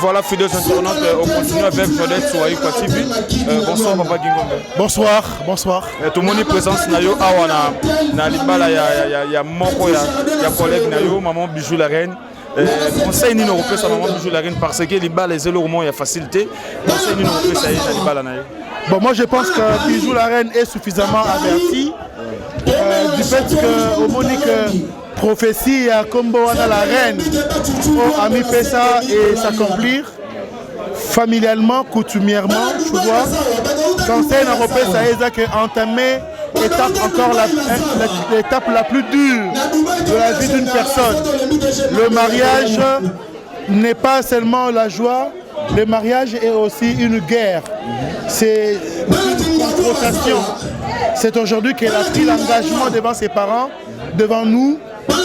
voilà, fidèles internautes, on continue avec Jodette Souaï TV. Bonsoir, Papa Gingombe. Bonsoir, bonsoir. Tout le monde est présent nayo awana na libala ya moko ya collègue nayo maman Bijou la reine. Conseil ni européen sa maman Bijou la reine parce que libala les éléments il y a facilité. Conseil ni européen ça y est libala nayo. Bon, moi je pense que Bijou la reine est suffisamment averti du fait que au Monique prophétie à Combo Wana la reine au Ami Pessa et s'accomplir familialement, coutumièrement, tu vois. Conseil européen ça y est que entamé étape encore l'étape la plus dure de la vie d'une personne. Le mariage n'est pas seulement la joie, le mariage est aussi une guerre. C'est une confrontation. C'est aujourd'hui qu'elle a pris l'engagement devant ses parents, devant nous,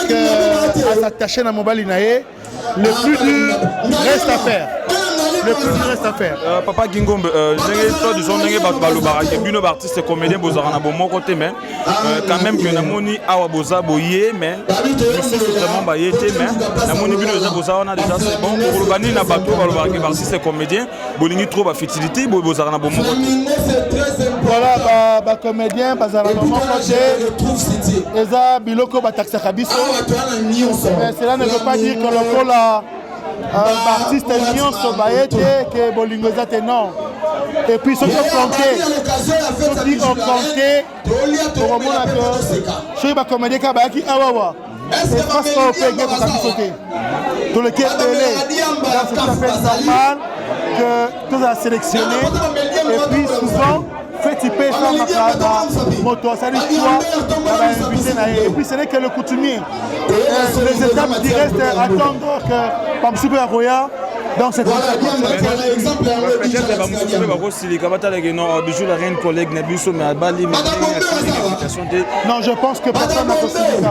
qu'à s'attacher à Mobalinae. Le plus dur reste à faire. Le plus dur reste à faire. Papa Gingombe, disons que artiste comédien bozarana bon mon côté mais quand même que namoni awa boza boye mais c'est vraiment bayete mais namoni bino bozarana déjà c'est bon pour bani na bateau balobaraki artiste comédien bolingi trop ba fertilité bozarana bon mon côté. Voilà ba comédien bazarana bon côté eza biloko ba taxa kabiso mais cela ne veut pas dire que le la artiste nyonso bayete que bolingo zate non. Et puis ceux qui ont compté pour au moins que chez les comédiens qui awawa et parce qu'on peut gagner pour ça sauter tout le qui est télé c'est tout à fait normal que tout a sélectionné et puis souvent fait typer ça ma moto ça dit toi et puis ce n'est que le coutumier les étapes qui restent attendre que par exemple Roya donc c'est peut-être non, je pense que personne n'a possibilité.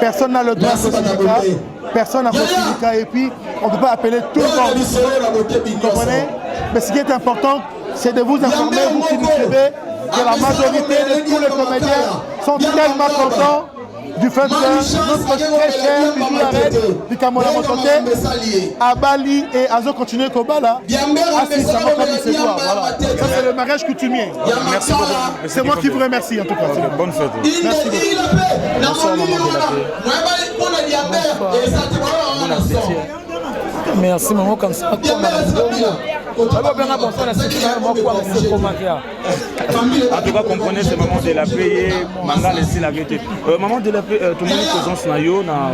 Personne n'a le droit de possibilité. Personne n'a possibilité. Et puis, on ne peut pas appeler tout le monde. Vous comprenez? Mais ce qui est important, c'est de vous informer, vous qui nous suivez, que la majorité de tous les comédiens sont tellement contents du fait que notre très cher Bijou la reine du Cameroun à Bali et Azo continuer Kobala assis à mon comme il se doit. Voilà. Ça c'est le mariage coutumier. Merci beaucoup. C'est moi qui vous remercie en tout cas. Bonne fête. Merci beaucoup. Bonsoir maman de la paix. Merci maman comme ça. En tout cas, comprenez ce moment de la paix, Manga laisser la vérité. Maman de la paix, tout le monde est présent na yo, na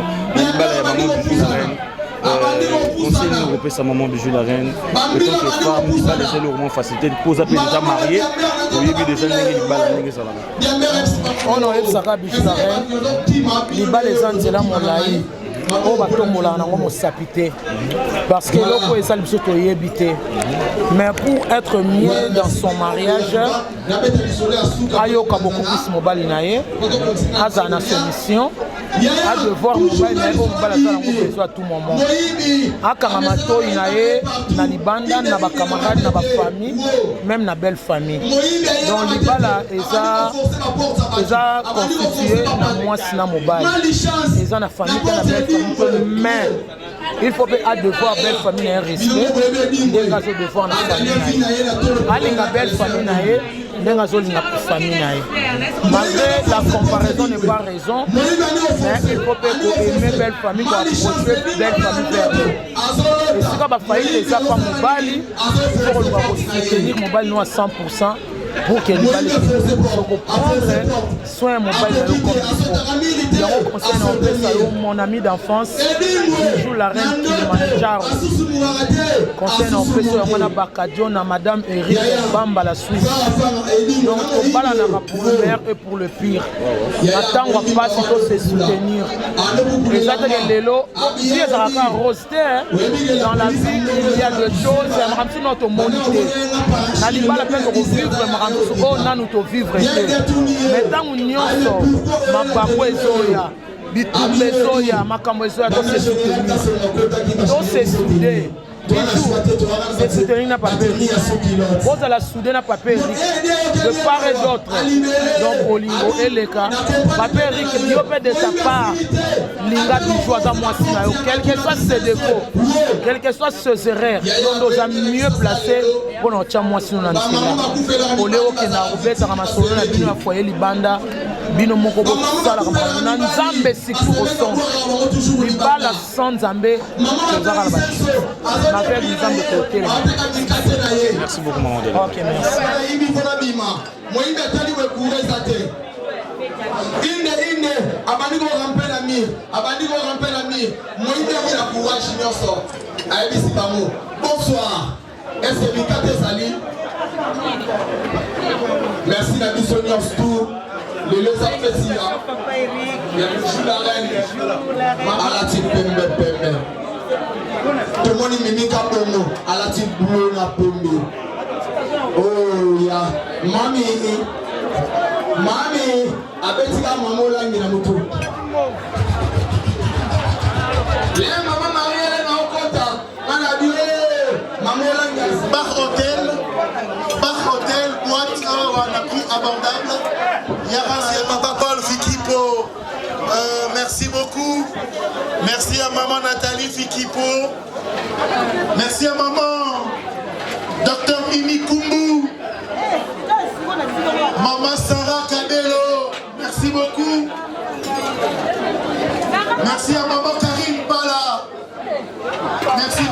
maman Bijou la reine. Conseil européen sa maman Bijou la reine. En tant que femme, il va laisser le facilité de poser déjà marié. Oui, déjà il va la ça là. On a Saka Bijou la reine. Il va les ans là mon laï. On va tomber là, on va s'apiter parce que l'autre est ça le surtout éviter. Mais pour être mieux dans son mariage, Ayoka beaucoup plus mobile nae, Azana son mission, à devoir mobile nae, on va la faire à tout moment. À Karamato inae, na libanda, na ba camarade, na ba famille, même na belle famille. Donc libala eza constitué na moi sina mobile. Eza na famille na belle famille. Mais il faut à devoir belle famille un respect des gars devoir la famille alinga belle famille nae des gars la famille malgré la comparaison n'est pas raison mais il faut aimer belle famille pour approcher belle famille vers nous et si quand va faillir les affaires mobile pour soutenir mobile nous à 100% pour que les balles prendre soin mobile comme il faut. Conseil mon ami d'enfance Bijou la reine Kilimanjaro. Conseil en fait sur mon Bakadio na madame Eric Bamba la Suisse. Donc on parle pour le meilleur et pour le pire. Attends on va pas se soutenir. Et ça c'est les lots. Si ça va roster dans la vie il y a des choses c'est un petit notre monité. Na liba la peine de revivre oh nanu to vivre mais tant union ma papa ezoya bitumbe ezoya makambo ezoya to se soutenir c'est soutenir na papier Rose la soudé na papier de part et d'autre donc Olingo et les cas papier Eric Diopé de ta part Linga Bijou à moi quel que soit ses défauts quel que soit ses erreurs on doit mieux placer pour notre moi si nous en sommes Oléo qui n'a ouvert à ma solo na bino foyer libanda bino moko bo sala na nzambe siku au son libala sans nzambe tozaka la bâti ma frère nzambe côté merci beaucoup maman de OK merci ine abandi ko ramper la mire moïbe la courage nyonso ayebisi bango bonsoir est-ce que Mikate Sali merci la mission nyonso le Zappesia ya Bijou la reine alati pembe tout le monde mimika bongo alati bleu na pembe oh ya mami abetika mama olangi na moto le mama marielle na okota mana bié mama olangi Bar Hotel, boîte à un prix abordable. Merci à Papa Paul Fikipo. Merci beaucoup. Merci à maman Nathalie Fikipo. Merci à maman Dr Mimi Kumbu. Maman Sarah Kadelo. Merci beaucoup. Merci à maman Karine Pala. Merci.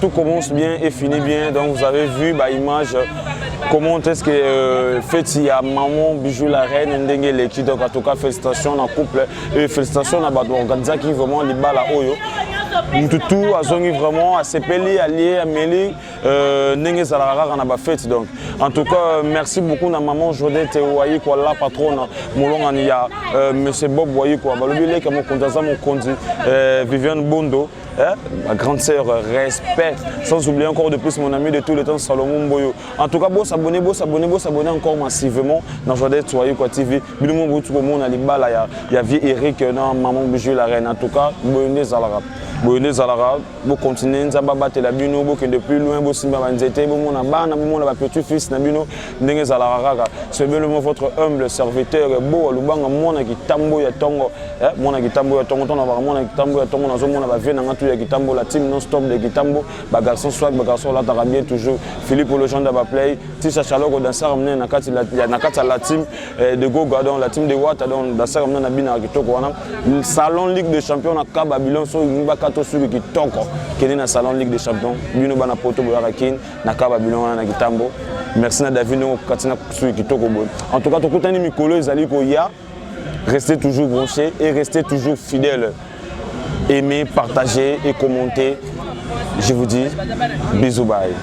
tout commence bien et finit bien. Donc vous avez vu l'image, comment est-ce que fait il y a maman Bijou la reine, ndenge l'équipe. Donc en tout cas félicitations à couple et félicitations à l'organisation qui vraiment les balles à Oyo. Tout a zongi vraiment à sepeli, allié, amélie, ndenge zalara na ba fête. Donc en tout cas merci beaucoup à maman Jodette Ouayi quoi la patronne molonga ni ya monsieur Bob Ouayi quoi balobile que mon kondaza mon kondi Viviane Bondo. Ma grande sœur, respect. Sans oublier encore de plus mon ami de tous les temps, Salomon Boyo. En tout cas, beau s'abonner encore massivement dans Jodette Soyez quoi TV. Bilou mon tout le monde à l'Ibala, il y a vie Eric, non, maman Bijou la reine. En tout cas, Boyone Zalara. Boyone Zalara, beau continent, Zababa Telabino, beau que de plus loin, beau Simba Banzete, beau mon abana, beau mon petit-fils, Nabino, Nenge Zalara. C'est bien votre humble serviteur, beau, Lubanga, mon qui tambo ya tongo, mon qui tambo ya tongo, ton avoir mon qui tambo ya tongo, dans un monde à vie, dans Gitambo, la team non-stop de Gitambo, garçon swag, garçon là, t'as bien toujours. Philippe le genre d'aba play, Tisha Chaloko dans ça ramené nakati la team de Go Gardon, la team de Watt dans ça ramené na bina kitoko wana. Salon Ligue des Champions na ka Babylon so ngba kato su kitoko. Kene na salon Ligue des Champions, bino bana poto boyarakin na ka Babylon na Gitambo. Merci na David no katina su kitoko bon. En tout cas, to kutani mikolo ezali ko ya. Restez toujours branchés et restez toujours fidèles. Aimez, partagez et commentez. Je vous dis bisous, bye.